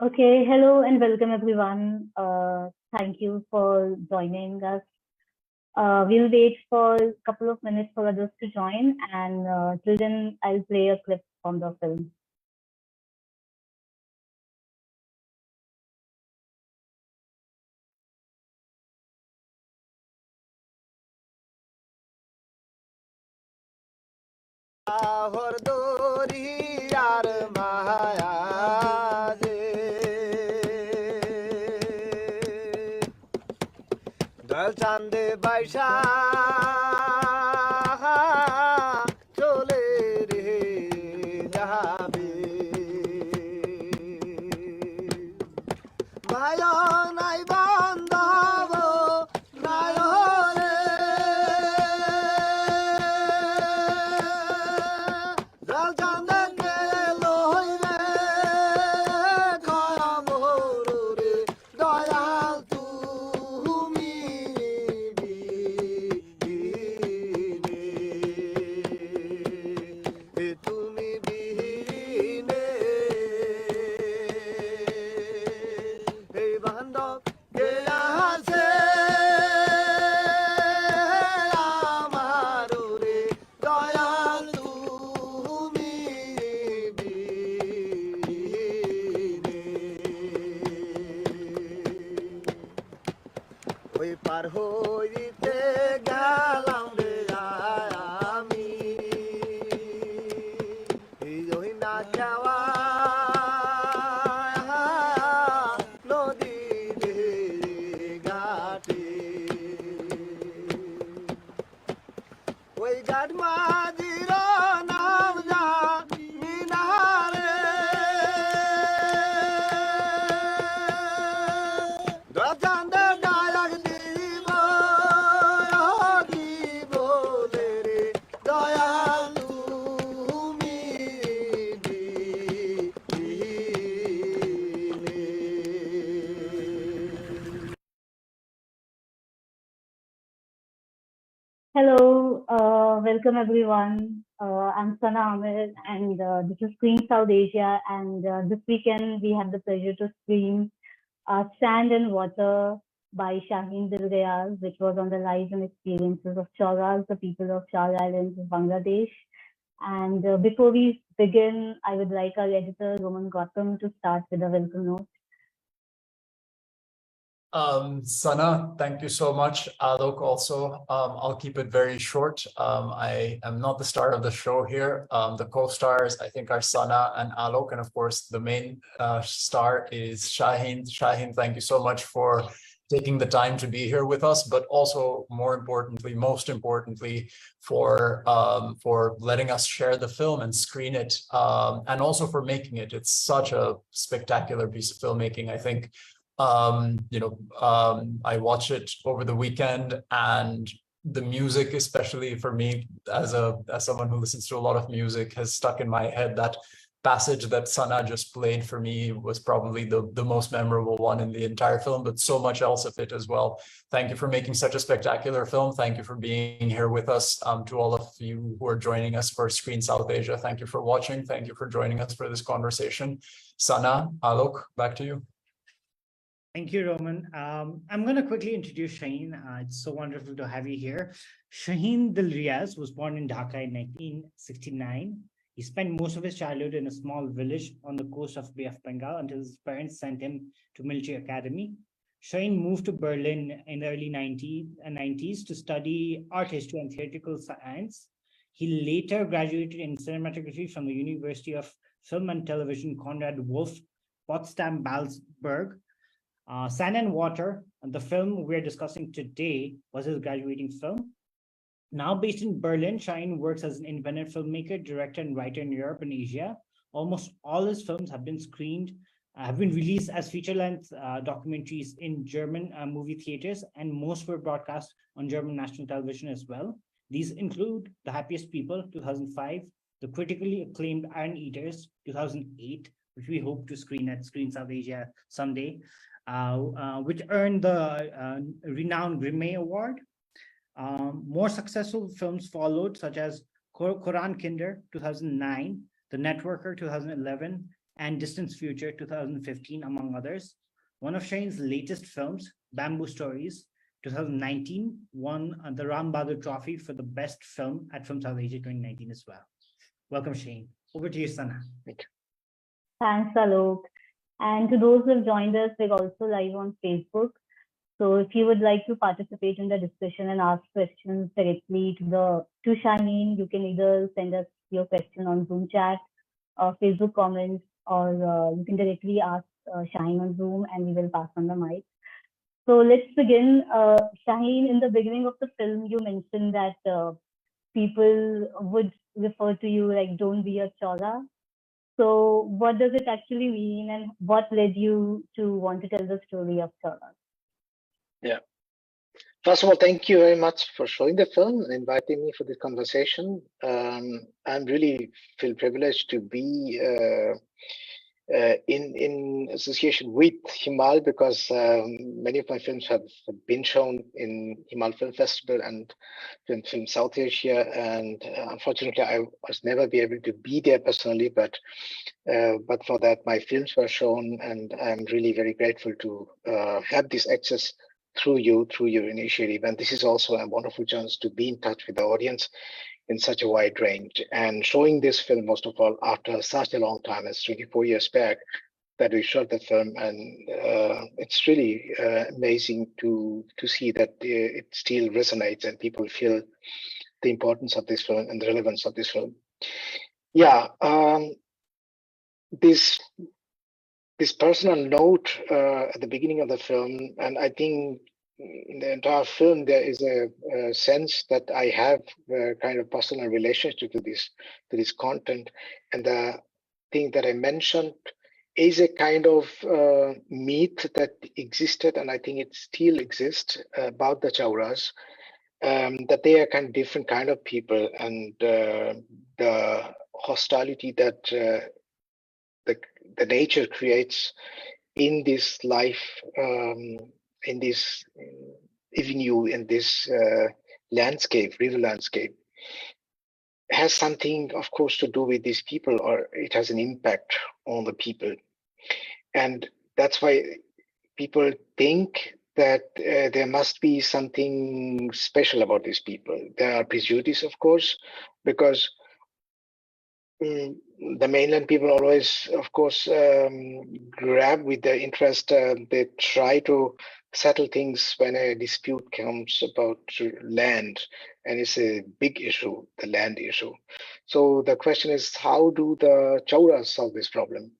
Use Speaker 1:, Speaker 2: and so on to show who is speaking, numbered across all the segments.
Speaker 1: Okay, hello and welcome everyone. Thank you for joining us. We'll wait for a couple of minutes for others to join, and till then, I'll play a clip from the film.
Speaker 2: চন্দে বাইশা চলে রে যাবে ভাই নাই বান্ধব নাই রে জল চান্দে কে লইবে কয়া মোর রে দয়াল তুমি তুমি বিহীনে এই বান্ধব কে আছে আমার রে দয়াল তুমি বিহীনে ওই পার হইতে গেলাম রে আমি ওই না যাওয়া নদীর ঘাটে ওই ঘাট মাঝির নাম যা মিনারে চান্দে ডায়াক দিব দিব রে দয়াল তুমি
Speaker 1: Hello, welcome everyone. I'm Sana Ahmed, and this is Screen Southasia. And this weekend, we had the pleasure to screen Sand and Water by Shaheen Dill-Riaz, which was on the lives and experiences of Choras, the people of Char Islands of Bangladesh. And before we begin, I would like our editor, Roman Gautam, to start with a welcome note.
Speaker 3: Sana, thank you so much. Alok also. I'll keep it very short. I am not the star of the show here. The co-stars, I think, are Sana and Alok. And of course, the main star is Shaheen. Shaheen, thank you so much for taking the time to be here with us, but also more importantly, most importantly, for letting us share the film and screen it, and also for making it. It's such a spectacular piece of filmmaking, I think. I watched it over the weekend, and the music, especially for me as someone who listens to a lot of music, has stuck in my head. That passage that Sana just played for me was probably the most memorable one in the entire film, but so much else of it as well. Thank you for making such a spectacular film. Thank you for being here with us. To all of you who are joining us for Screen Southasia, thank you for watching. Thank you for joining us for this conversation. Sana, Alok, back to you.
Speaker 4: Thank you, Roman. I'm going to quickly introduce Shaheen. It's so wonderful to have you here. Shaheen Dill-Riaz was born in Dhaka in 1969. He spent most of his childhood in a small village on the coast of Bay of Bengal until his parents sent him to military academy. Shaheen moved to Berlin in the early 90s to study art history and theatrical science. He later graduated in cinematography from the University of Film and Television Konrad Wolf, Potsdam, Balzburg. Sand and Water, the film we're discussing today, was his graduating film. Now based in Berlin, Shaheen works as an independent filmmaker, director, and writer in Europe and Asia. Almost all his films have been screened, have been released as feature-length documentaries in German movie theaters, and most were broadcast on German national television as well. These include The Happiest People, 2005, the critically acclaimed Iron Eaters, 2008, which we hope to screen at Screen Southasia someday, which earned the renowned Grimme Award. More successful films followed, such as Koran Kinder, 2009, The Networker, 2011, and Distant Future 2015, among others. One of Shaheen's latest films, Bamboo Stories 2019, won the Ram Bahadur Trophy for the best film at Film South Asia 2019 as well. Welcome, Shaheen. Over to you, Sana.
Speaker 5: Thank you.
Speaker 1: Thanks, Alok. And to those who have joined us, we're also live on Facebook. So if you would like to participate in the discussion and ask questions directly to Shaheen, you can either send us your question on Zoom chat or Facebook comments, or you can directly ask Shaheen on Zoom and we will pass on the mic. So let's begin. Shaheen, in the beginning of the film, you mentioned that people would refer to you like, don't be a chora. So what does it actually mean, and what led you to want to tell the story of choras?
Speaker 5: Yeah. First of all, thank you very much for showing the film and inviting me for this conversation. I'm really feel privileged to be in association with Himal, because many of my films have been shown in Himal Film Festival and Film Southasia, and unfortunately I was never be able to be there personally, but for that my films were shown, and I'm really very grateful to have this access through your initiative. And this is also a wonderful chance to be in touch with the audience in such a wide range, and showing this film, most of all, after such a long time as 24 years back that we shot the film. And it's really amazing to see that it still resonates and people feel the importance of this film and the relevance of this film. Yeah, this personal note at the beginning of the film, and I think in the entire film there is a sense that I have a kind of personal relationship to this content, and the thing that I mentioned is a kind of myth that existed, and I think it still exists, about the Chauras, that they are kind of different kind of people, and the hostility that the nature creates in this life, in this avenue, in this landscape, river landscape, has something, of course, to do with these people, or it has an impact on the people. And that's why people think that there must be something special about these people. There are prejudices, of course, because the mainland people always, of course, grab with their interest. They try to settle things when a dispute comes about land, and it's a big issue, the land issue. So the question is, how do the Chauras solve this problem?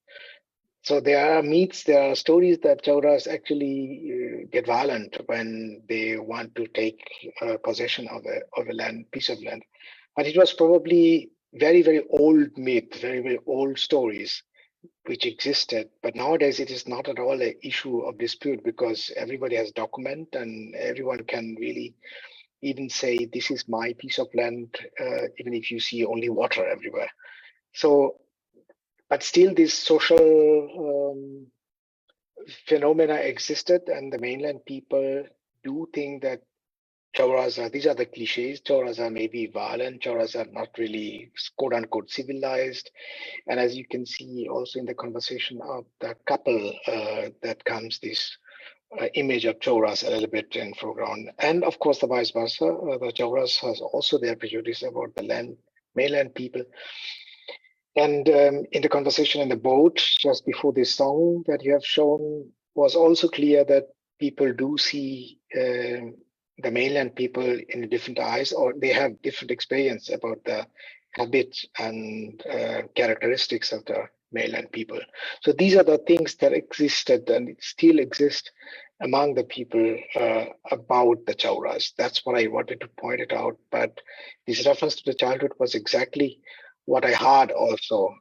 Speaker 5: So there are myths, there are stories that Chauras actually get violent when they want to take possession of a land, piece of land. But it was probably very, very old myth, very, very old stories which existed. But nowadays it is not at all an issue of dispute, because everybody has document and everyone can really even say, this is my piece of land, even if you see only water everywhere. So, but still this social phenomena existed, and the mainland people do think that Chauras are, these are the cliches, Chauras are maybe violent, Chauras are not really quote unquote civilized. And as you can see also in the conversation of the couple, that comes this image of Chauras a little bit in foreground. And of course the vice versa, the Chauras has also their prejudice about the mainland people. And in the conversation in the boat, just before this song that you have shown, was also clear that people do see the mainland people in different eyes, or they have different experience about the habits and characteristics of the mainland people. So these are the things that existed and still exist among the people about the Chauras. That's what I wanted to point it out. But this reference to the childhood was exactly what I heard also,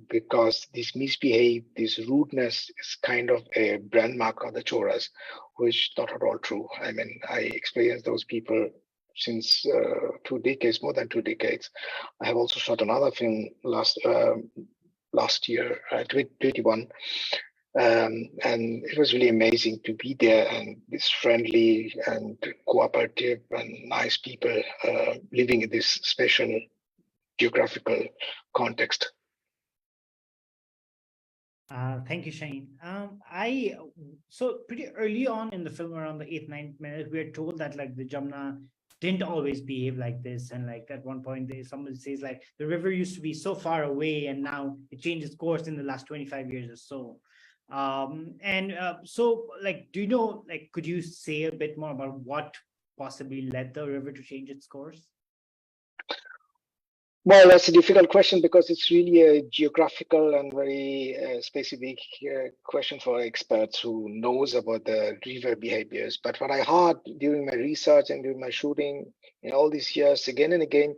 Speaker 5: because this misbehave, this rudeness is kind of a brand mark of the Chauras, which is not at all true. I mean, I experienced those people since 2 decades, more than 2 decades. I have also shot another film last year, 2021, and it was really amazing to be there, and this friendly and cooperative and nice people living in this special geographical context.
Speaker 4: Thank you, Shaheen. So pretty early on in the film, around the 8th, 9th minute, we are told that like the Jamuna didn't always behave like this, and like at one point, somebody says like the river used to be so far away, and now it changed its course in the last 25 years or so. So like, do you know, like, could you say a bit more about what possibly led the river to change its course?
Speaker 5: Well, that's a difficult question because it's really a geographical and very specific question for experts who knows about the river behaviors. But what I heard during my research and during my shooting in all these years, again and again,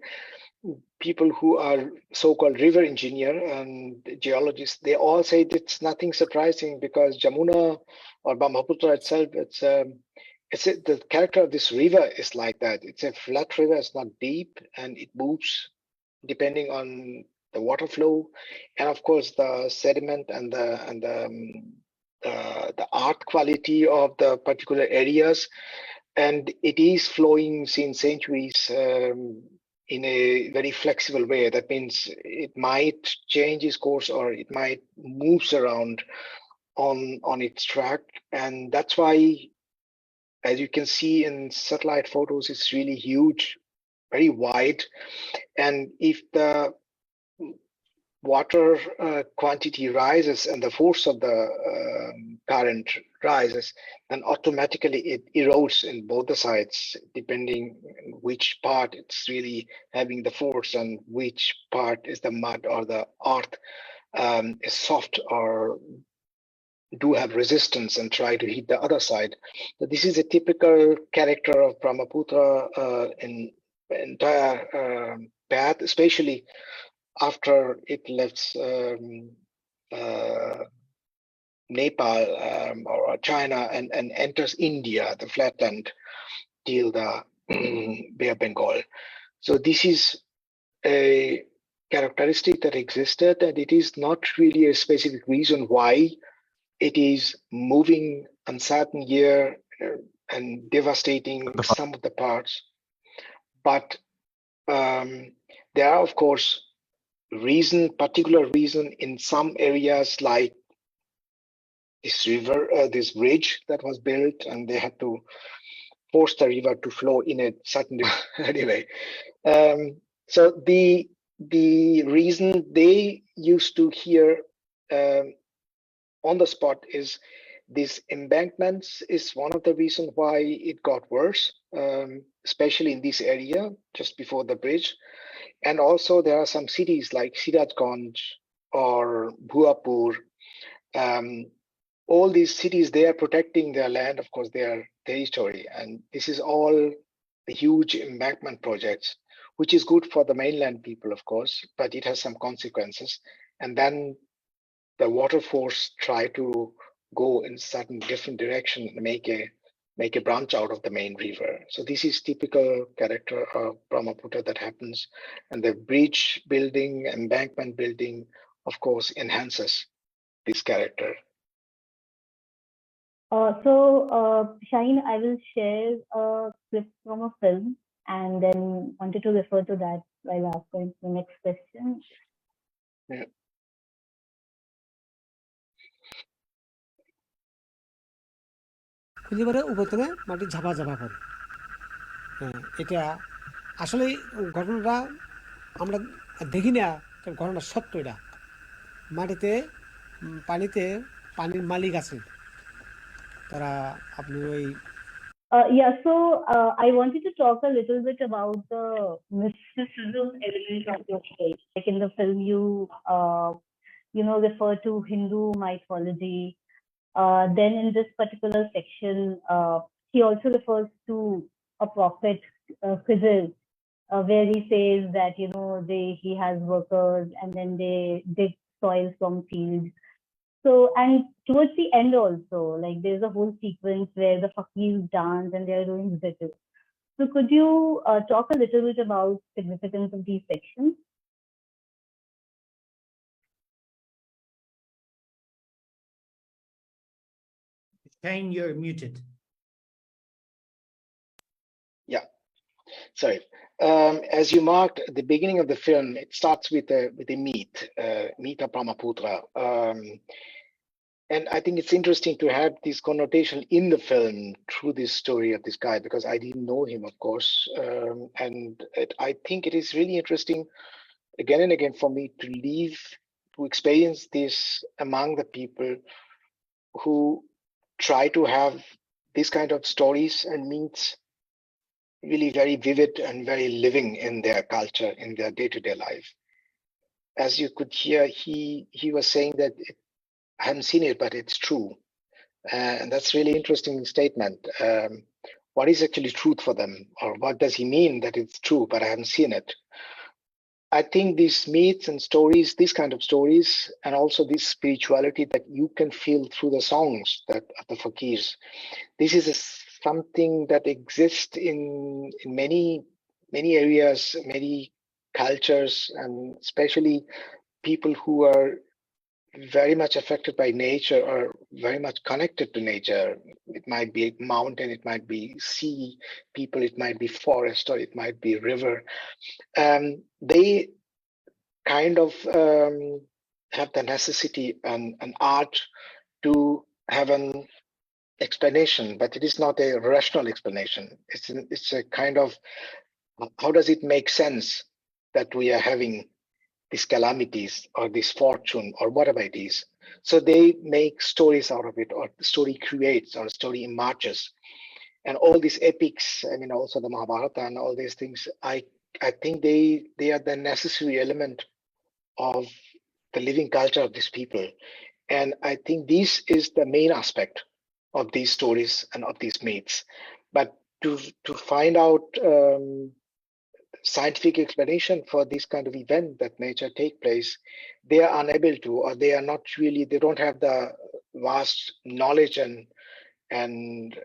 Speaker 5: people who are so-called river engineer and geologists, they all say it's nothing surprising because Jamuna or Brahmaputra itself, the character of this river is like that. It's a flat river, it's not deep, and it moves depending on the water flow, and of course the sediment and the art quality of the particular areas, and it is flowing since centuries in a very flexible way. That means it might change its course or it might moves around on its track, and that's why, as you can see in satellite photos, it's really huge, very wide. And if the water quantity rises and the force of the current rises, then automatically it erodes in both the sides, depending which part it's really having the force and which part is the mud or the earth is soft or do have resistance and try to hit the other side. So this is a typical character of Brahmaputra in entire path, especially after it left Nepal or China and enters India, the flatland, till the Bay of Bengal. So this is a characteristic that existed, and it is not really a specific reason why it is moving uncertain year and devastating some of the parts. But there are, of course, particular reason in some areas, like this river, this bridge that was built, and they had to force the river to flow in a certain anyway. So the reason they used to hear on the spot is these embankments is one of the reasons why it got worse, especially in this area just before the bridge. And also there are some cities like Sirajganj or Bhuapur. All these cities, they are protecting their land, of course, their territory. And this is all the huge embankment projects, which is good for the mainland people, of course, but it has some consequences. And then the water force try to go in certain different direction and make a branch out of the main river. So this is typical character of Brahmaputra that happens. And the bridge building, embankment building, of course, enhances this character.
Speaker 1: Shaheen, I will share a clip from a film and then wanted to refer to that while asking the next question.
Speaker 5: Yeah.
Speaker 6: খুঁজে উপর থেকে মাটি ঝাপা ঝাপা করে এটা আসলে ঘটনাটা আমরা দেখি না, ঘটনা সত্য। এটা মাটিতে পানিতে পানির মালিক আছে, তারা আপনি ওই
Speaker 1: I wanted to talk a little bit about the mysticism element of your stage. Like in the film, you refer to Hindu mythology. Then in this particular section, he also refers to a prophet, Khizr, where he says that he has workers and then they dig soil from fields. So, and towards the end also, like there's a whole sequence where the fakirs dance and they're doing zikr. So could you talk a little bit about significance of these sections?
Speaker 4: Shaheen, you're muted.
Speaker 5: Yeah, sorry. As you marked at the beginning of the film, it starts with a meet of Brahmaputra. And I think it's interesting to have this connotation in the film through this story of this guy, because I didn't know him, of course. I think it is really interesting again and again for me to experience this among the people who try to have this kind of stories and means really very vivid and very living in their culture, in their day-to-day life. As you could hear, he was saying that I haven't seen it, but it's true. And that's really interesting statement. What is actually truth for them? Or what does he mean that it's true, but I haven't seen it? I think these myths and stories, these kind of stories, and also this spirituality that you can feel through the songs that of the fakirs, this is something that exists in many areas, many cultures, and especially people who are very much affected by nature or very much connected to nature. It might be a mountain, it might be sea people, it might be forest, or it might be river. They kind of have the necessity and an art to have an explanation, but it is not a rational explanation. It's a kind of, how does it make sense that we are having these calamities or this fortune or whatever it is? So they make stories out of it, or the story creates, or story emerges. And all these epics, I mean, also the Mahabharata and all these things, I think they are the necessary element of the living culture of these people. And I think this is the main aspect of these stories and of these myths. But to find out scientific explanation for this kind of event that nature take place, they are unable to, or they are not really, they don't have the vast knowledge and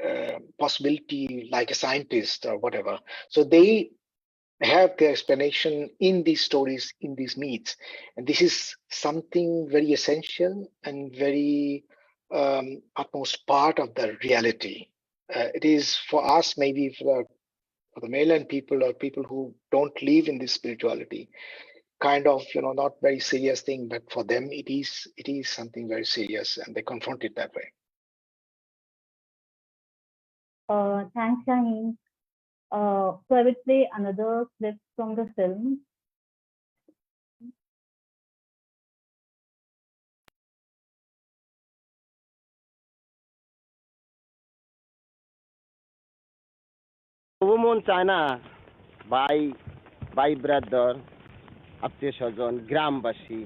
Speaker 5: possibility like a scientist or whatever. So they have their explanation in these stories, in these myths. And this is something very essential and very utmost part of the reality. It is for us, maybe for the mainland people or people who don't live in this spirituality, kind of, not very serious thing, but for them it is something very serious, and they confront it that way.
Speaker 1: Thanks, Shaheen. So I would play another clip from the film.
Speaker 7: মন চায় না ভাই brother আত্মীয় স্বজন গ্রামবাসী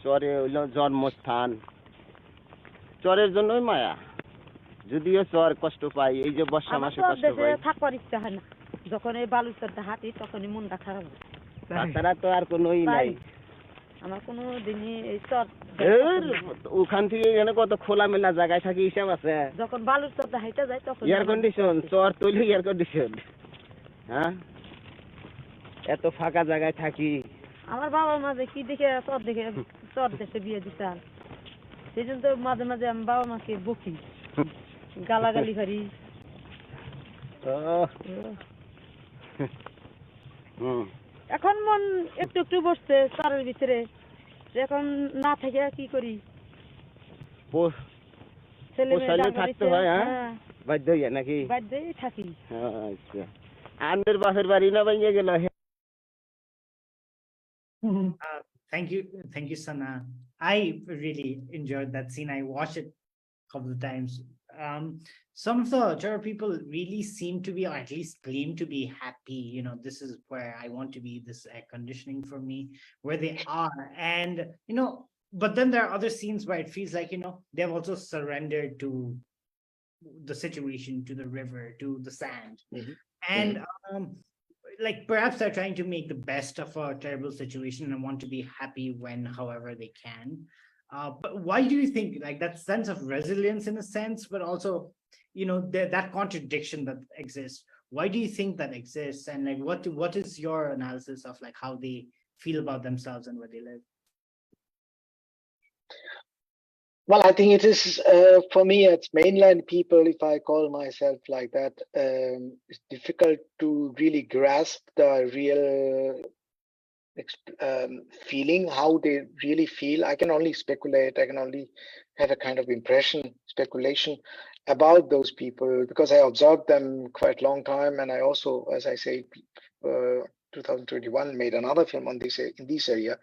Speaker 7: চরে হইল জন্মস্থান চরের জন্যই মায়া যদিও চর কষ্ট পাই এই যে বর্ষা মাসে কষ্ট পাই
Speaker 8: থাকার ইচ্ছা হয় না যখন এই বালুচরটা হাঁটি তখনই মনটা খারাপ হয়
Speaker 7: তাছাড়া তো আর কোনোই নাই
Speaker 8: আমার কোনো দিনই এই চর
Speaker 7: ওখান থেকে এখানে কত খোলামেলা জায়গায় থাকি হিসাব আছে
Speaker 8: যখন বালুচরটা হাঁটে যায় তখন
Speaker 7: এয়ার কন্ডিশন চর তৈরি এয়ার কন্ডিশন হ্যাঁ এত ফাঁকা জায়গায় থাকি
Speaker 8: আমার বাবার মাঝে কি দেখে চর দেশে বিয়ে দিতে সেই জন্য তো মাঝে মাঝে আমি বাবা মাকে বকি গালাগালি করি এখন মন একটু একটু বসছে চরের ভিতরে এখন না থেকে কি করি ছেলে মেয়ে থাকতে হয় হ্যাঁ
Speaker 7: বাধ্য হইয়া নাকি
Speaker 8: বাধ্যই থাকি
Speaker 7: আচ্ছা আমাদের বাপের বাড়ি না ভেঙে গেল
Speaker 4: Thank you, Sana. I really enjoyed that scene. I watched it a couple of times. Some of the Chara people really seem to be, or at least claim to be happy. This is where I want to be. This air conditioning for me, where they are, and But then there are other scenes where it feels like they have also surrendered to the situation, to the river, to the sand, and. Like perhaps they're trying to make the best of a terrible situation and want to be happy when however they can. But why do you think like that sense of resilience in a sense, but also that contradiction that exists? Why do you think that exists, and like what is your analysis of like how they feel about themselves and where they live?
Speaker 5: Well, I think it is, for me, it's mainland people, if I call myself like that, it's difficult to really grasp the real feeling, how they really feel. I can only speculate, I can only have a kind of impression, speculation about those people, because I observed them quite long time, and I also, as I say, 2021 made another film on this in this area,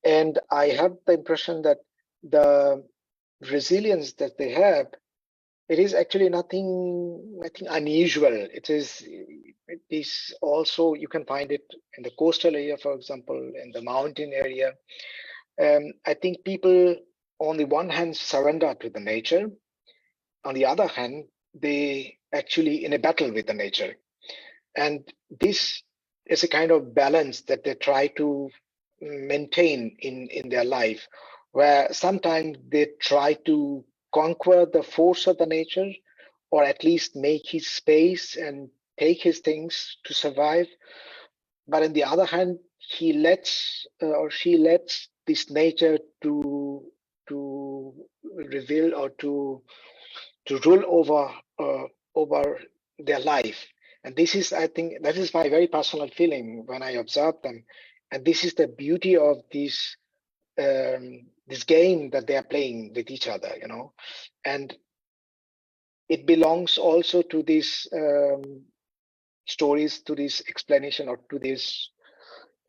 Speaker 5: and I have the impression that the resilience that they have, it is actually nothing unusual. It is also, you can find it in the coastal area, for example, in the mountain area. I think people, on the one hand, surrender to the nature. On the other hand, they actually in a battle with the nature. And this is a kind of balance that they try to maintain in their life, where sometimes they try to conquer the force of the nature, or at least make his space and take his things to survive. But on the other hand, he lets or she lets this nature to reveal or to rule over their life. And this is, I think, that is my very personal feeling when I observe them. And this is the beauty of this game that they are playing with each other, you know. And it belongs also to these stories, to this explanation, or to this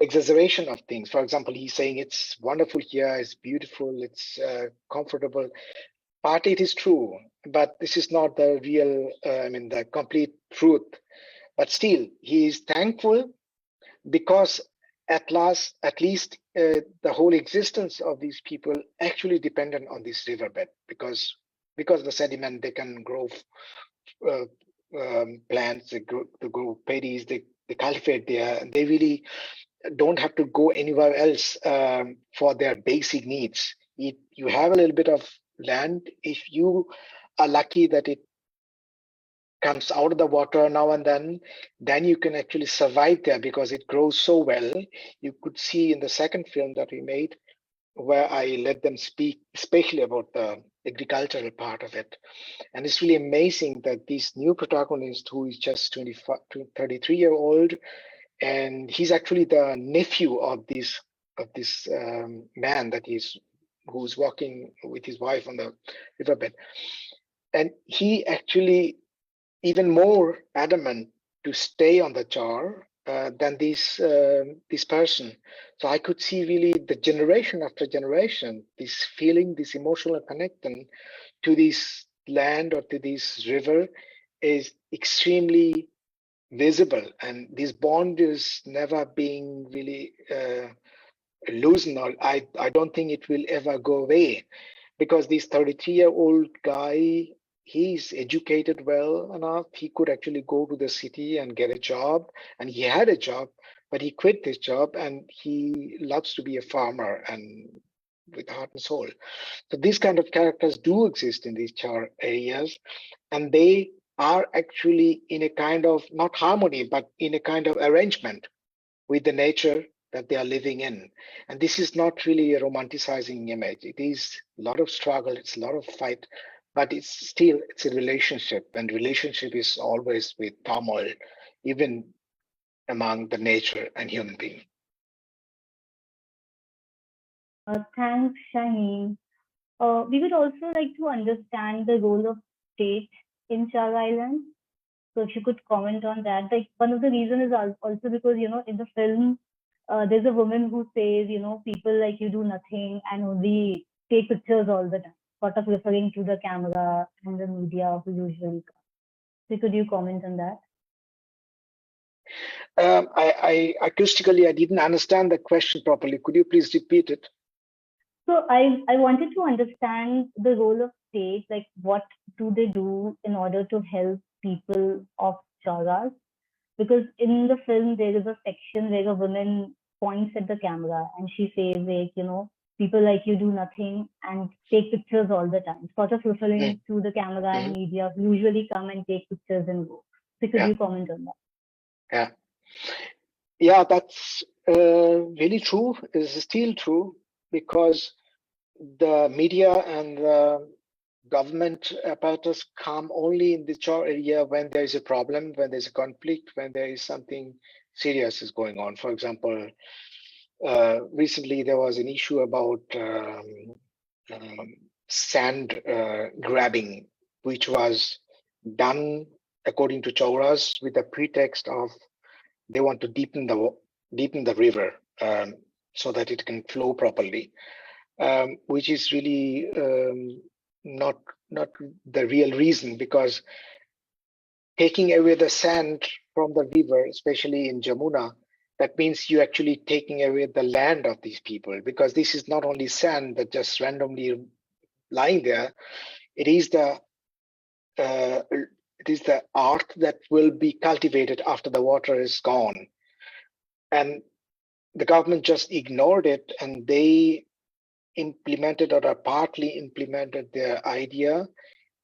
Speaker 5: exaggeration of things. For example, he's saying it's wonderful here, it's beautiful, it's comfortable. Partly it is true, but this is not the real, the complete truth. But still, he is thankful because at least the whole existence of these people actually dependent on this riverbed, because the sediment, they can grow plants, they grow paddies, they cultivate there, and they really don't have to go anywhere else for their basic needs. You have a little bit of land, if you are lucky that it comes out of the water now and then you can actually survive there because it grows so well. You could see in the second film that we made, where I let them speak especially about the agricultural part of it. And it's really amazing that this new protagonist, who is just 25 to 33-year-old, and he's actually the nephew of this man who's walking with his wife on the riverbed, and he actually even more adamant to stay on the jar than this person. So I could see really the generation after generation, this feeling, this emotional connection to this land or to this river is extremely visible, and this bond is never being really loosened, or I don't think it will ever go away, because this 33-year-old guy, he's educated well enough. He could actually go to the city and get a job, and he had a job, but he quit this job, and he loves to be a farmer and with heart and soul. So these kind of characters do exist in these char areas, and they are actually in a kind of not harmony, but in a kind of arrangement with the nature that they are living in. And this is not really a romanticizing image. It is a lot of struggle, it's a lot of fight, but it's a relationship, and relationship is always with turmoil, even among the nature and human being.
Speaker 1: Thanks, Shaheen. We would also like to understand the role of state in Char Island. So if you could comment on that. Like, one of the reasons is also because, in the film, there's a woman who says, people like you do nothing and only take pictures all the time, sort of referring to the camera and the media who usually come. So could you comment on that?
Speaker 5: I acoustically, I didn't understand the question properly. Could you please repeat it?
Speaker 1: So I wanted to understand the role of state, like what do they do in order to help people of Charas? Because in the film, there is a section where a woman points at the camera and she says, like, people like you do nothing and take pictures all the time, sort of referring to the camera and media who usually come and take pictures and go. So could you comment on that?
Speaker 5: Yeah, that's really true. It's still true, because the media and the government apparatus come only in the Char area when there is a problem, when there's a conflict, when there is something serious is going on. For example, recently there was an issue about sand grabbing, which was done according to Chauras with the pretext of they want to deepen the river so that it can flow properly, which is really not the real reason, because taking away the sand from the river, especially in Jamuna, that means you actually taking away the land of these people, because this is not only sand that just randomly lying there. It is the earth that will be cultivated after the water is gone, and the government just ignored it, and they implemented or partly implemented their idea.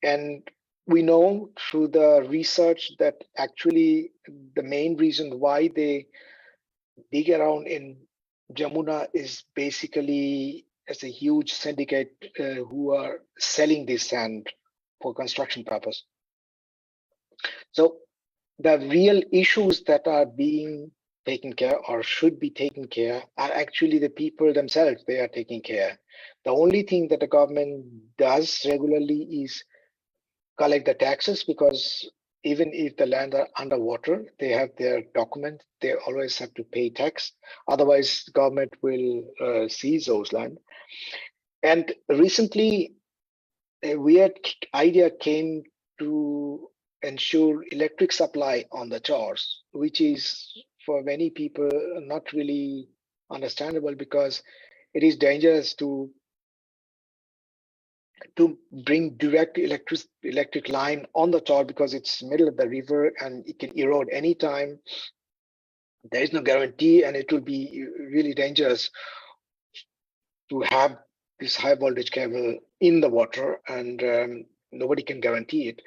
Speaker 5: And we know through the research that actually the main reason why they dig around in Jamuna is basically as a huge syndicate who are selling this sand for construction purpose. So the real issues that are being taken care or should be taken care are actually the people themselves. They are taking care. The only thing that the government does regularly is collect the taxes, because even if the land are underwater, they have their document. They always have to pay tax. Otherwise, the government will seize those land. And recently, a weird idea came to ensure electric supply on the chores, which is for many people not really understandable, because it is dangerous to bring direct electric line on the chore, because it's middle of the river and it can erode anytime. There is no guarantee, and it will be really dangerous to have this high voltage cable in the water, and nobody can guarantee it.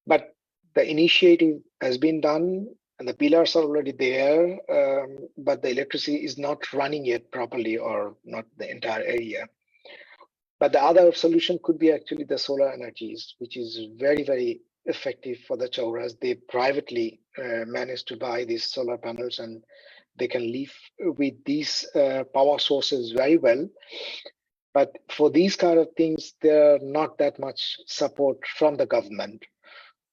Speaker 5: But the initiative has been done and the pillars are already there, but the electricity is not running yet properly, or not the entire area. But the other solution could be actually the solar energies, which is very, very effective for the Chauras. They privately managed to buy these solar panels, and they can live with these power sources very well. But for these kind of things, there are not that much support from the government.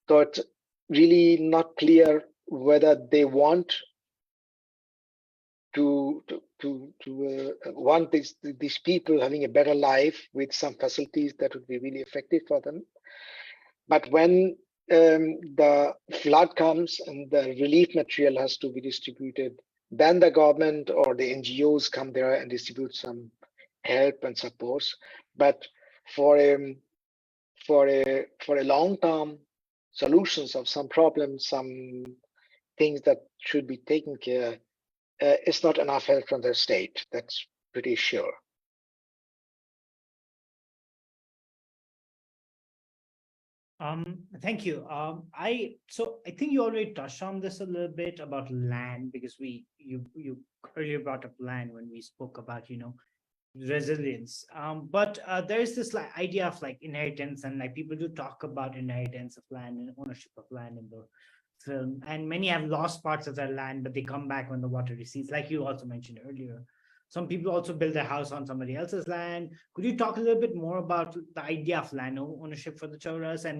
Speaker 5: So it's really not clear whether they want to want these people having a better life with some facilities that would be really effective for them. But when the flood comes and the relief material has to be distributed, then the government or the NGOs come there and distribute some help and support. But for a long-term solutions of some problems, some things that should be taken care, it's not enough help from the state. That's pretty sure.
Speaker 4: Thank you. I think you already touched on this a little bit about land, because you earlier brought up land when we spoke about resilience. But there is this idea of inheritance, and people do talk about inheritance of land and ownership of land in the film. And many have lost parts of their land, but they come back when the water recedes, like you also mentioned earlier. Some people also build their house on somebody else's land. Could you talk a little bit more about the idea of land ownership for the Chauras, and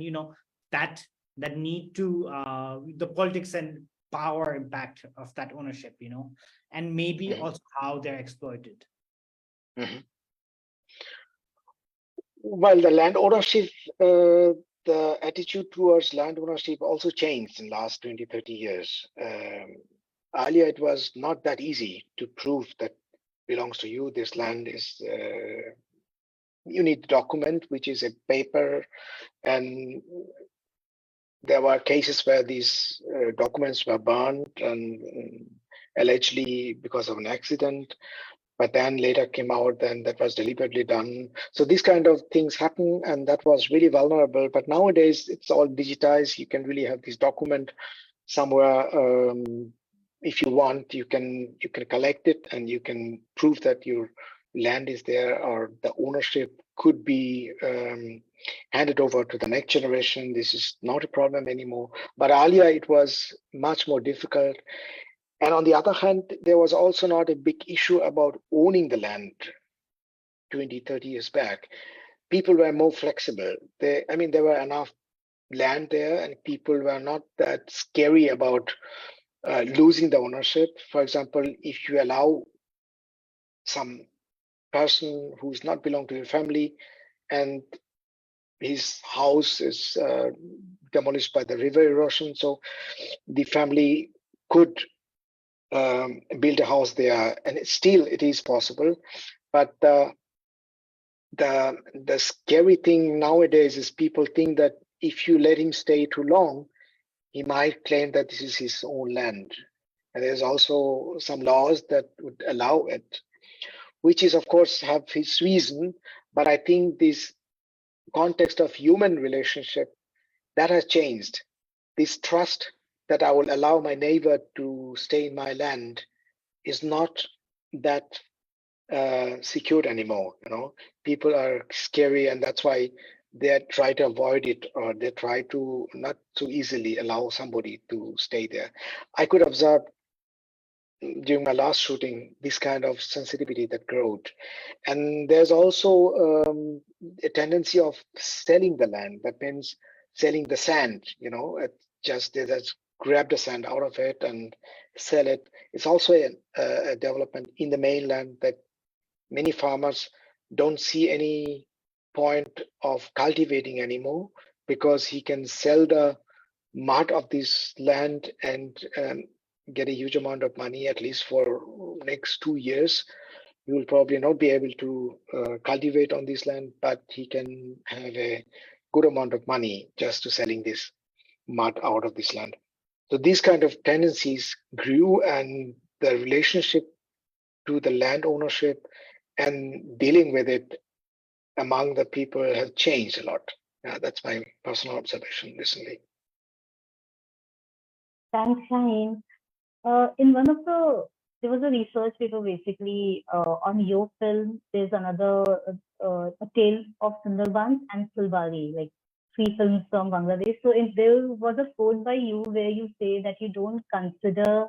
Speaker 4: that need to the politics and power impact of that ownership, and maybe also how they're exploited?
Speaker 5: Mm-hmm. Well, the land ownership, the attitude towards land ownership also changed in the last 20, 30 years. Earlier, it was not that easy to prove that belongs to you. This land is, you need a document, which is a paper. And there were cases where these documents were burned and allegedly because of an accident. But then later came out then that was deliberately done. So these kind of things happen, and that was really vulnerable. But nowadays it's all digitized. You can really have this document somewhere. If you want, you can collect it, and you can prove that your land is there, or the ownership could be handed over to the next generation. This is not a problem anymore. But earlier it was much more difficult. And on the other hand, there was also not a big issue about owning the land 20, 30 years back. people were more flexible. I mean, there were enough land there, and people were not that scary about losing the ownership. For example, if you allow some person who's not belong to your family and his house is demolished by the river erosion, so the family could build a house there, and it is possible. But the scary thing nowadays is people think that if you let him stay too long, he might claim that this is his own land. And there's also some laws that would allow it, which is of course have its reason. But I think this context of human relationship that has changed. This trust that I will allow my neighbor to stay in my land is not that secured anymore. People are scary, and that's why they try to avoid it, or they try to not so easily allow somebody to stay there. I could observe during my last shooting this kind of sensitivity that growed. And there's also a tendency of selling the land. That means selling the sand, they just grab the sand out of it and sell it. It's also a development in the mainland that many farmers don't see any point of cultivating anymore, because he can sell the mud of this land and get a huge amount of money, at least for next 2 years. He will probably not be able to cultivate on this land, but he can have a good amount of money just to selling this mud out of this land. So these kind of tendencies grew, and the relationship to the land ownership and dealing with it among the people has changed a lot. That's my personal observation recently.
Speaker 1: Thanks, Shaheen. In one of there was a research paper basically on your film. There's another a tale of Sundarbans and Fulbari, like 3 films from Bangladesh. So if there was a quote by you where you say that you don't consider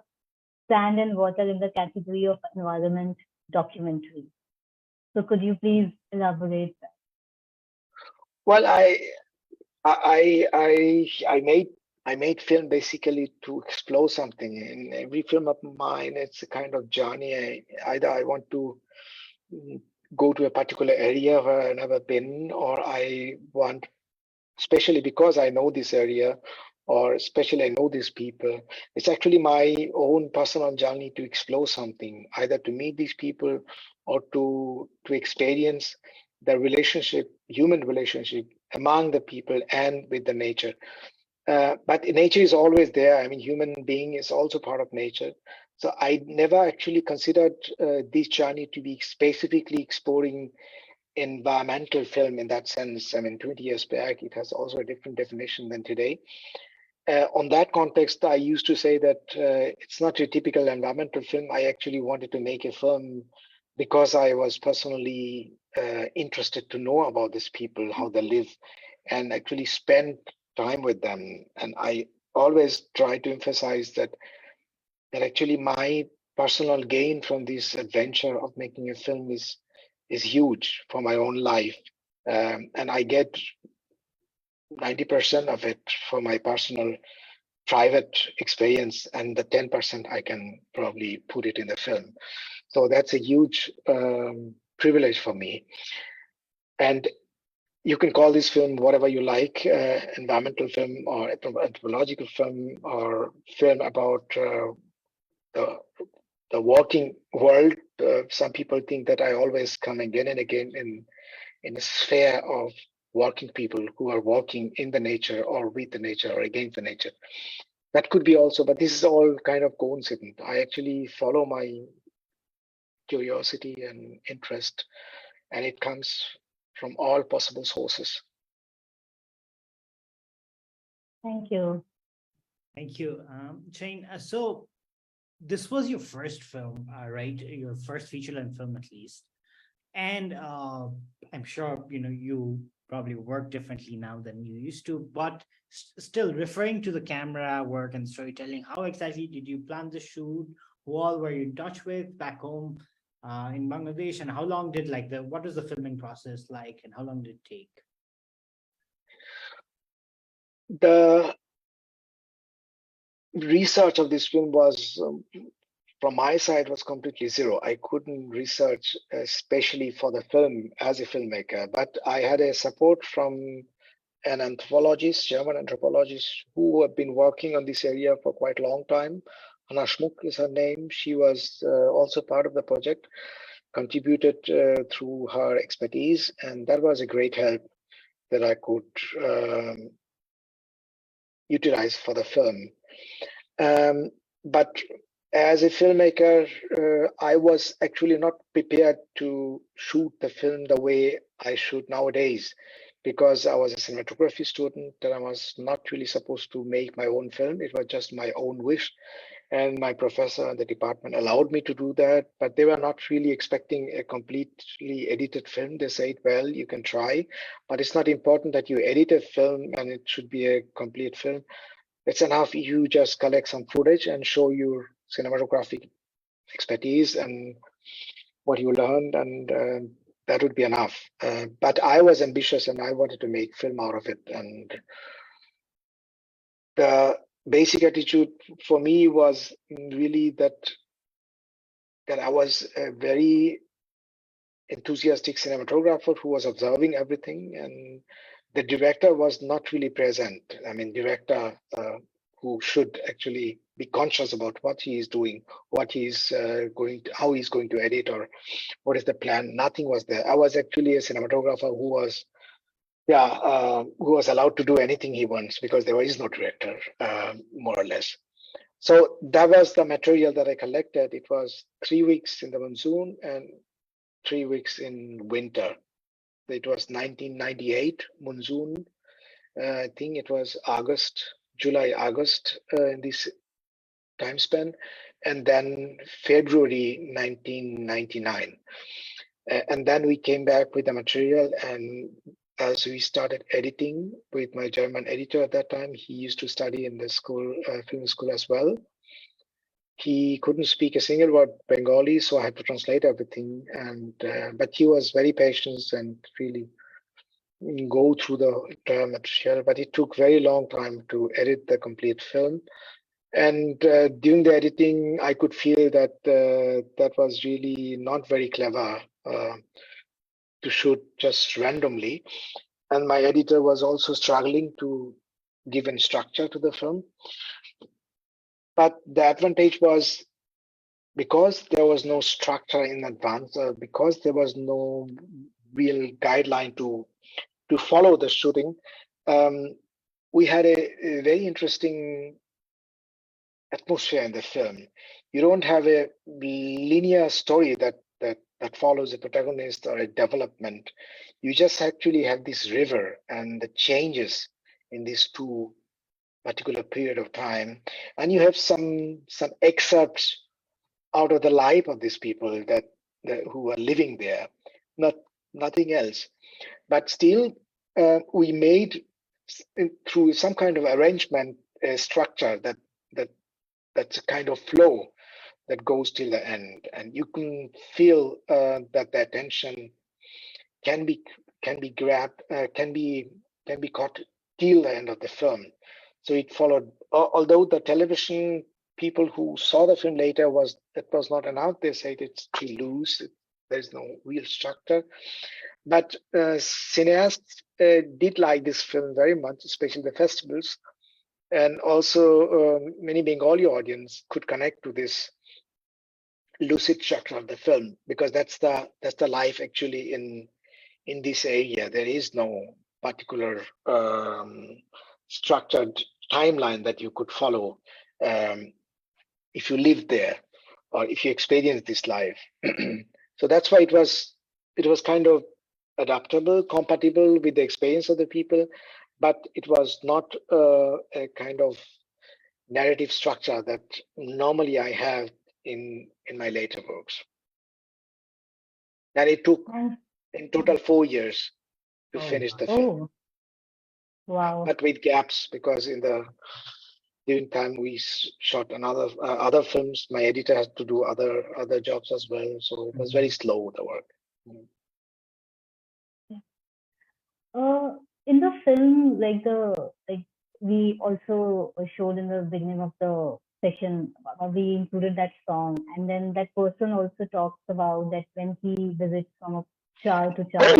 Speaker 1: sand and water in the category of environment documentary. So could you please elaborate that?
Speaker 5: Well, I made film basically to explore something. In every film of mine, it's a kind of journey. Either I want to go to a particular area where I've never been, or I want, especially because I know this area, or especially I know these people, it's actually my own personal journey to explore something, either to meet these people or to experience the relationship, human relationship among the people and with the nature. But nature is always there. I mean, human being is also part of nature. So I never actually considered this journey to be specifically exploring environmental film in that sense. I mean, 20 years back, it has also a different definition than today. On that context, I used to say that it's not a typical environmental film. I actually wanted to make a film because I was personally interested to know about these people, how they live, and actually spend time with them. And I always try to emphasize that actually my personal gain from this adventure of making a film is huge for my own life. And I get 90% of it for my personal private experience, and the 10% I can probably put it in the film. So that's a huge privilege for me. And you can call this film whatever you like, environmental film or anthropological film or film about the working world. Some people think that I always come again and again in a sphere of working people who are working in the nature or with the nature or against the nature. That could be also, but this is all kind of coincident. I actually follow my curiosity and interest, and it comes from all possible sources.
Speaker 1: Thank you.
Speaker 4: Thank you, Shaheen. So this was your first film, right? Your first feature-length film, at least. And I'm sure you probably work differently now than you used to, but still referring to the camera work and storytelling, how exactly did you plan the shoot? Who all were you in touch with back home? in Bangladesh, and how long did what was the filming process like, and how long did it take?
Speaker 5: The research of this film was, from my side, was completely zero. I couldn't research especially for the film as a filmmaker, but I had a support from an anthropologist, German anthropologist, who have been working on this area for quite a long time. Anna Schmuck is her name. She was also part of the project, contributed through her expertise, and that was a great help that I could utilize for the film. But as a filmmaker, I was actually not prepared to shoot the film the way I shoot nowadays, because I was a cinematography student and I was not really supposed to make my own film. It was just my own wish. And my professor and the department allowed me to do that, but they were not really expecting a completely edited film. They said, well, you can try, but it's not important that you edit a film and it should be a complete film. It's enough you just collect some footage and show your cinematographic expertise and what you learned, and that would be enough. But I was ambitious and I wanted to make film out of it. And the basic attitude for me was really that I was a very enthusiastic cinematographer who was observing everything, and the director was not really present. I mean, director who should actually be conscious about what he is doing, what he's how he's going to edit, or what is the plan. Nothing was there. I was actually a cinematographer who was, who was allowed to do anything he wants because there is no director, more or less. So that was the material that I collected. It was 3 weeks in the monsoon and 3 weeks in winter. It was 1998 monsoon. I think it was July, August in this time span, and then February 1999. And then we came back with the material, and as we started editing with my German editor at that time, he used to study in the school, film school as well. He couldn't speak a single word Bengali, so I had to translate everything. And but he was very patient and really go through the material. But it took very long time to edit the complete film. And during the editing, I could feel that that was really not very clever to shoot just randomly. And my editor was also struggling to give a structure to the film. But the advantage was, because there was no structure in advance, because there was no real guideline to follow the shooting, we had a very interesting atmosphere in the film. You don't have a linear story that follows a protagonist or a development. You just actually have this river and the changes in these two particular period of time, and you have some excerpts out of the life of these people that who are living there, nothing else. But still, we made through some kind of arrangement a structure that's a kind of flow that goes till the end, and you can feel that the attention can be grabbed, can be caught till the end of the film. So it followed, although the television people who saw the film later was not enough. They said it's too loose. There's no real structure. But cineasts did like this film very much, especially the festivals, and also many Bengali audience could connect to this lucid structure of the film, because that's the life actually in this area. There is no particular structured timeline that you could follow if you live there or if you experience this life. So that's why it was kind of adaptable, compatible with the experience of the people, but it was not a kind of narrative structure that normally I have in my later works. And it took in total 4 years to finish the film.
Speaker 1: Oh, wow.
Speaker 5: But with gaps, because in the during time we shot another other films. My editor had to do other jobs as well, so it was very slow, the work.
Speaker 1: In the film, like we also showed in the beginning of the session, we included that song, and then that person also talks about that when he visits from a char to char,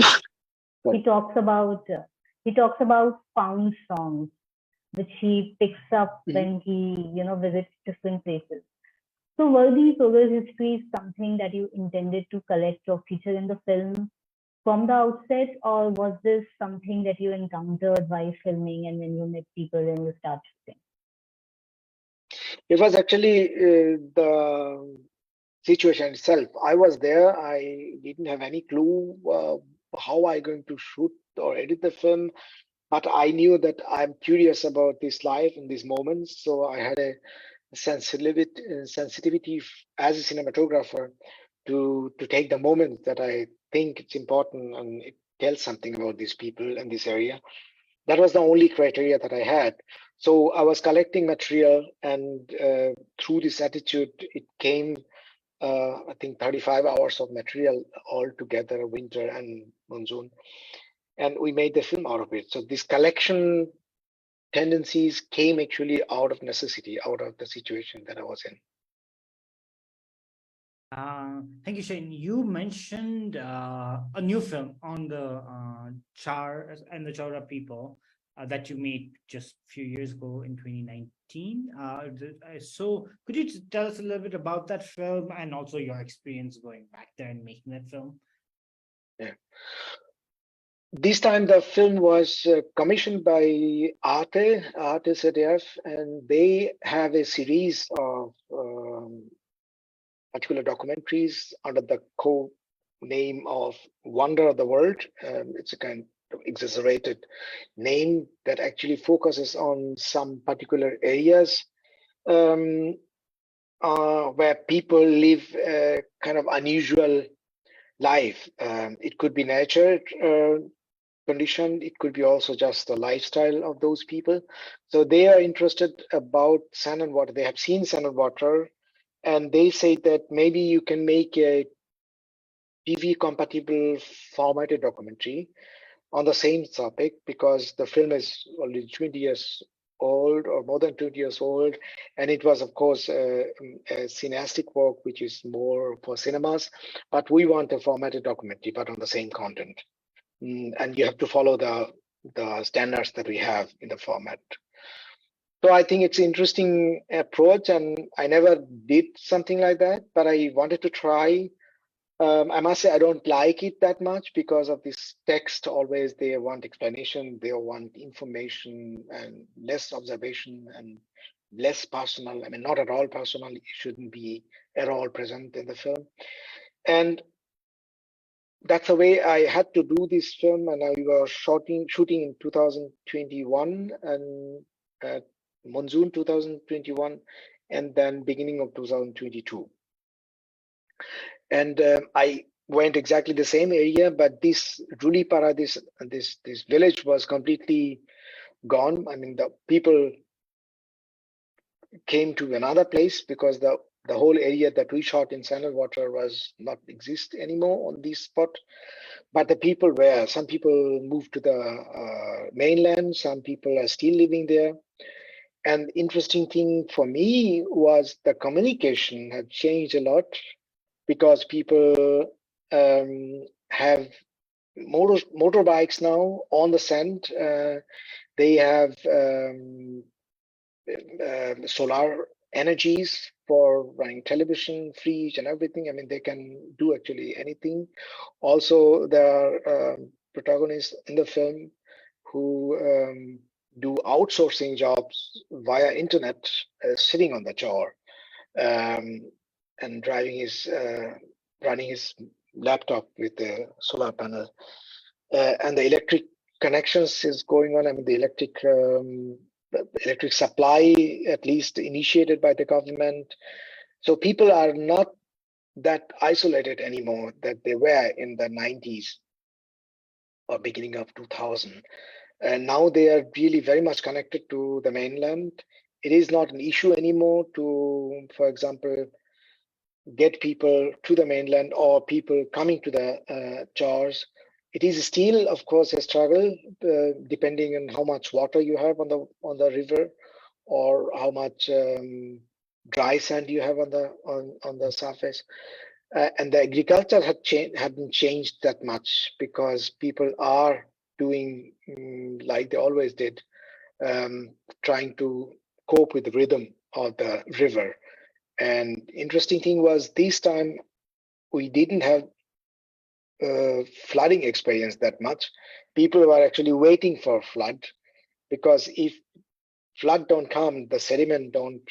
Speaker 1: he talks about found songs which he picks up when he visits different places. So were these oral histories something that you intended to collect or feature in the film from the outset, or was this something that you encountered while filming and when you met people and you start shooting?
Speaker 5: It was actually the situation itself. I was there. I didn't have any clue how I going to shoot or edit the film, but I knew that I'm curious about this life and these moments. So I had a sensitivity as a cinematographer to take the moments that I think it's important and it tells something about these people and this area. That was the only criteria that I had. So I was collecting material, and through this attitude, it came, I think, 35 hours of material all together, winter and monsoon, and we made the film out of it. So this collection tendencies came actually out of necessity, out of the situation that I was in.
Speaker 4: Thank you, Shane. You mentioned a new film on the Char and the Chora people that you made just a few years ago in 2019. So could you tell us a little bit about that film and also your experience going back there and making that film?
Speaker 5: Yeah. This time the film was commissioned by Arte ZDF, and they have a series of particular documentaries under the name of Wonder of the World. It's a kind of exaggerated name that actually focuses on some particular areas where people live a kind of unusual life. It could be nature condition. It could be also just the lifestyle of those people. So they are interested about sand and water. They have seen sand and water, and they say that maybe you can make a TV compatible formatted documentary on the same topic, because the film is already 20 years old or more than 20 years old, and it was of course a cineastic work which is more for cinemas, but we want a formatted documentary but on the same content. And you have to follow the standards that we have in the format. So I think it's an interesting approach, and I never did something like that, but I wanted to try. I must say I don't like it that much because of this text. Always they want explanation, they want information, and less observation and less personal. I mean, not at all personal. It shouldn't be at all present in the film. And that's the way I had to do this film, and we were shooting in 2021 and monsoon 2021, and then beginning of 2022. And I went exactly the same area, but this Rulipara, this village was completely gone. I mean, the people came to another place because the whole area that we shot in sand and water was not exist anymore on this spot. But the people were, some people moved to the mainland, some people are still living there. And interesting thing for me was the communication had changed a lot, because people have motorbikes now on the sand. They have solar energies for running television, fridge, and everything. I mean, they can do actually anything. Also, there are protagonists in the film who do outsourcing jobs via internet, sitting on the shore and running his laptop with the solar panel. And the electric connections is going on. I mean, the electric supply, at least initiated by the government. So people are not that isolated anymore that they were in the 90s or beginning of 2000. And now they are really very much connected to the mainland. it is not an issue anymore to, for example, get people to the mainland or people coming to the shores. It is still, of course, a struggle, depending on how much water you have on the river, or how much dry sand you have on the surface. And the agriculture hadn't changed that much, because people are doing like they always did, trying to cope with the rhythm of the river. And interesting thing was, this time we didn't have flooding experience that much. People were actually waiting for flood, because if flood don't come, the sediment don't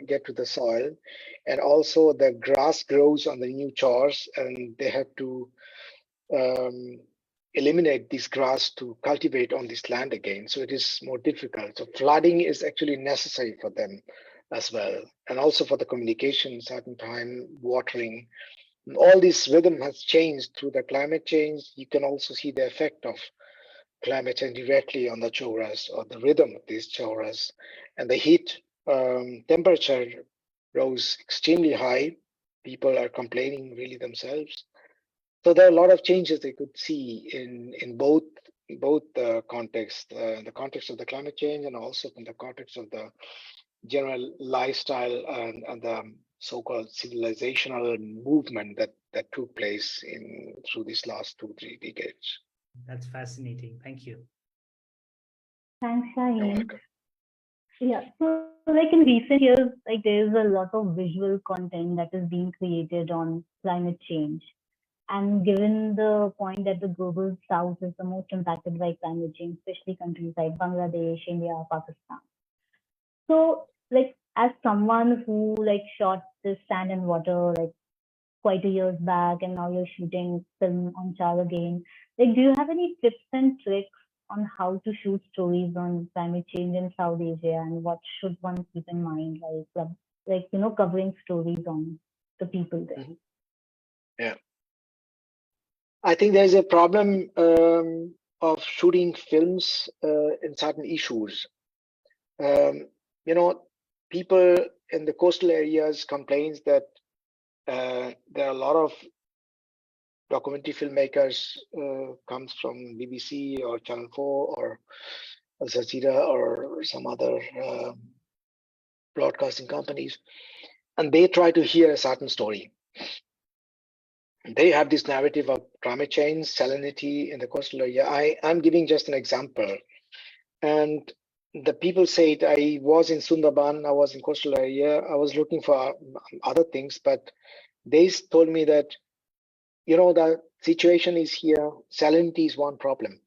Speaker 5: get to the soil, and also the grass grows on the new shores, and they have to eliminate this grass to cultivate on this land again. So it is more difficult. So flooding is actually necessary for them as well, and also for the communication, certain time, watering. All this rhythm has changed through the climate change. You can also see the effect of climate change directly on the choras, or the rhythm of these choras. And the heat temperature rose extremely high. People are complaining really themselves. So there are a lot of changes they could see in both the context of the climate change, and also in the context of the general lifestyle and the so-called civilizational movement that took place through these last 2-3 decades.
Speaker 4: That's fascinating. Thank you.
Speaker 1: Thanks,
Speaker 5: You're
Speaker 1: Shaheen.
Speaker 5: welcome.
Speaker 1: Yeah, so like in recent years, like there's a lot of visual content that is being created on climate change. And given the point that the global south is the most impacted by climate change, especially countries like Bangladesh, India, Pakistan. So like as someone who like shot this Sand and Water like quite a years back, and now you're shooting film on Char again, like do you have any tips and tricks on how to shoot stories on climate change in South Asia, and what should one keep in mind, like covering stories on the people there?
Speaker 5: Mhm. Yeah, I think there's a problem of shooting films in certain issues. You know, people in the coastal areas complains that there are a lot of documentary filmmakers comes from BBC or Channel 4 or Al Jazeera or some other broadcasting companies, and they try to hear a certain story. They have this narrative of climate change, salinity in the coastal area. I'm giving just an example. And the people said, I was in Sundarban, I was in coastal area, I was looking for other things, but they told me that, the situation is here, salinity is one problem,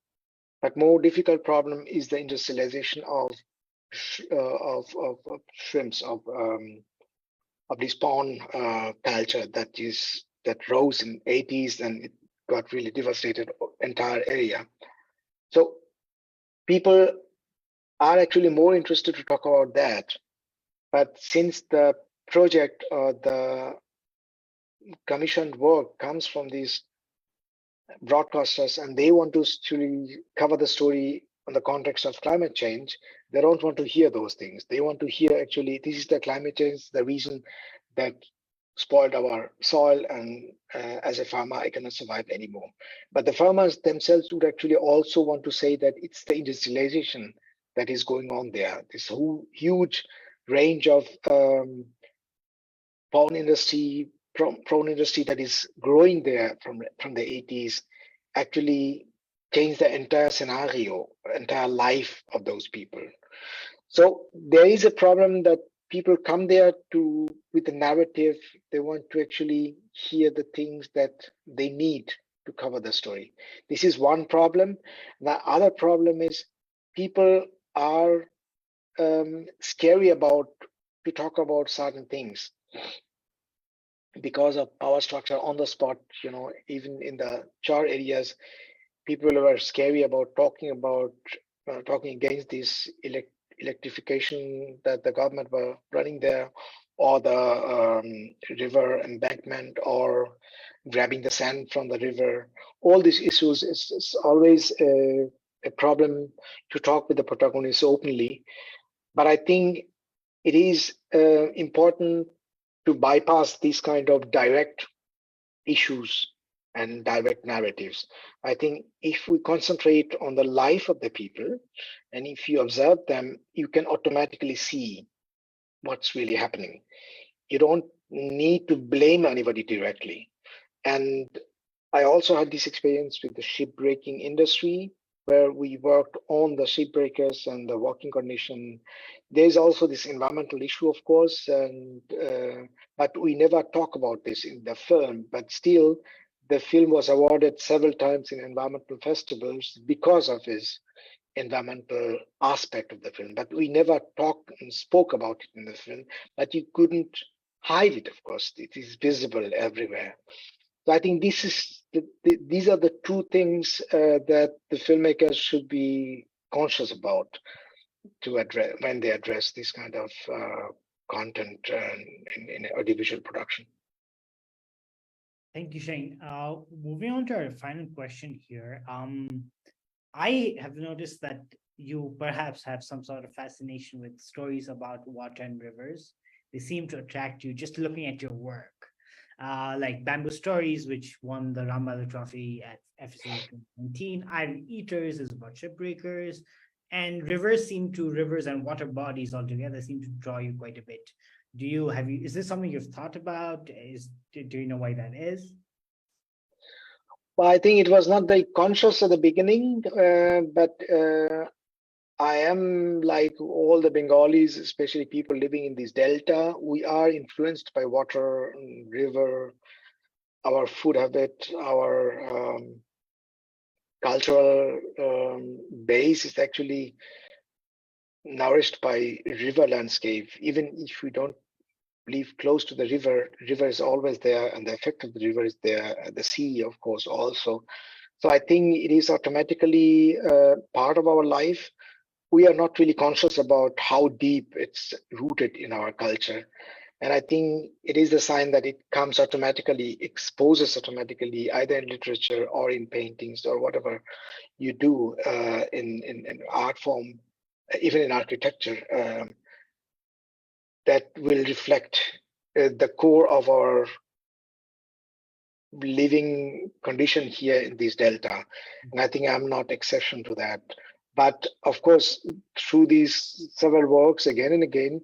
Speaker 5: but more difficult problem is the industrialization of shrimps, of this spawn culture that rose in 80s, and it got really devastated entire area. So people are actually more interested to talk about that. But since the project or the commissioned work comes from these broadcasters, and they want to actually cover the story on the context of climate change, they don't want to hear those things. They want to hear, actually, this is the climate change, the reason that spoiled our soil, and as a farmer I cannot survive anymore. But the farmers themselves would actually also want to say that it's the industrialization that is going on there. This whole huge range of prawn industry that is growing there from the 80s actually changed the entire scenario, entire life of those people. So there is a problem that people come there with a narrative. They want to actually hear the things that they need to cover the story. This is one problem. The other problem is people are scary to talk about certain things because of power structure on the spot. Even in the char areas, people were scary about talking against this electrification that the government were running there, or the river embankment, or grabbing the sand from the river. All these issues is always a problem to talk with the protagonists openly. But I think it is important to bypass these kind of direct issues and direct narratives. I think if we concentrate on the life of the people, and if you observe them, you can automatically see what's really happening. You don't need to blame anybody directly. And I also had this experience with the shipbreaking industry, where we worked on the shipbreakers and the working condition. There's also this environmental issue, of course, and but we never talk about this in the film. But still, the film was awarded several times in environmental festivals because of its environmental aspect of the film. But we never talked and spoke about it in the film. But you couldn't hide it, of course. It is visible everywhere. So I think this is these are the two things that the filmmakers should be conscious about to address when they address this kind of content in audiovisual production.
Speaker 4: Thank you, Shane. Moving on to our final question here. I have noticed that you perhaps have some sort of fascination with stories about water and rivers. They seem to attract you just looking at your work. Like Bamboo Stories, which won the Ramala Trophy at FSA 2019. Iron Eaters is about shipbreakers. And rivers and water bodies altogether seem to draw you quite a bit. Is this something you've thought about? Do you know why that is?
Speaker 5: Well, I think it was not very conscious at the beginning, but I am like all the Bengalis, especially people living in this delta. We are influenced by water, river, our food habit, our cultural base is actually nourished by river landscape. Even if we don't live close to the river is always there, and the effect of the river is there. The sea, of course, also. So I think it is automatically part of our life. We are not really conscious about how deep it's rooted in our culture. And I think it is a sign that it comes automatically, exposes automatically, either in literature or in paintings or whatever you do in art form, even in architecture, that will reflect the core of our living condition here in this delta. And I think I'm not exception to that. But of course, through these several works, again and again,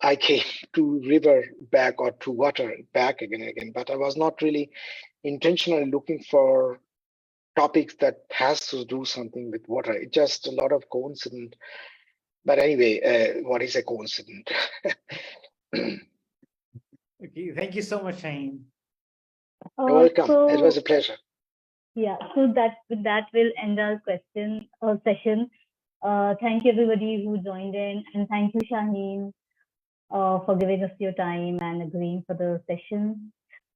Speaker 5: I came to river back or to water back again and again. But I was not really intentionally looking for topics that has to do something with water. It's just a lot of coincidence. But anyway, what is a coincidence?
Speaker 4: Okay, thank you so much, Shane.
Speaker 5: You're welcome. It was a pleasure.
Speaker 1: Yeah, so with that we'll end our session. Thank you everybody who joined in, and thank you, Shaheen, for giving us your time and agreeing for the session.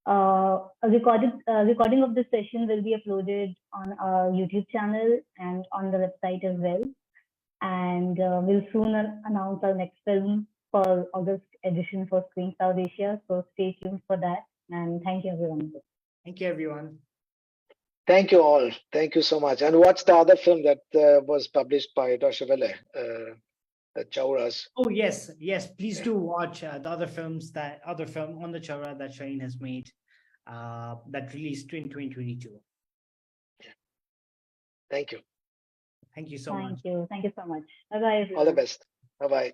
Speaker 1: A recording of this session will be uploaded on our YouTube channel and on the website as well. And we'll soon announce our next film for August edition for Screen Southasia. So stay tuned for that. And thank you, everyone.
Speaker 4: Thank you, everyone.
Speaker 5: Thank you all. Thank you so much. And what's the other film that was published by Deutsche Welle? The Chauras.
Speaker 4: Oh yes, please do watch the other film on the Chaura that Shaheen has made that released in 2022.
Speaker 5: Thank you.
Speaker 4: Thank you so much.
Speaker 1: Thank you so much. Bye bye.
Speaker 5: All the best. Bye bye.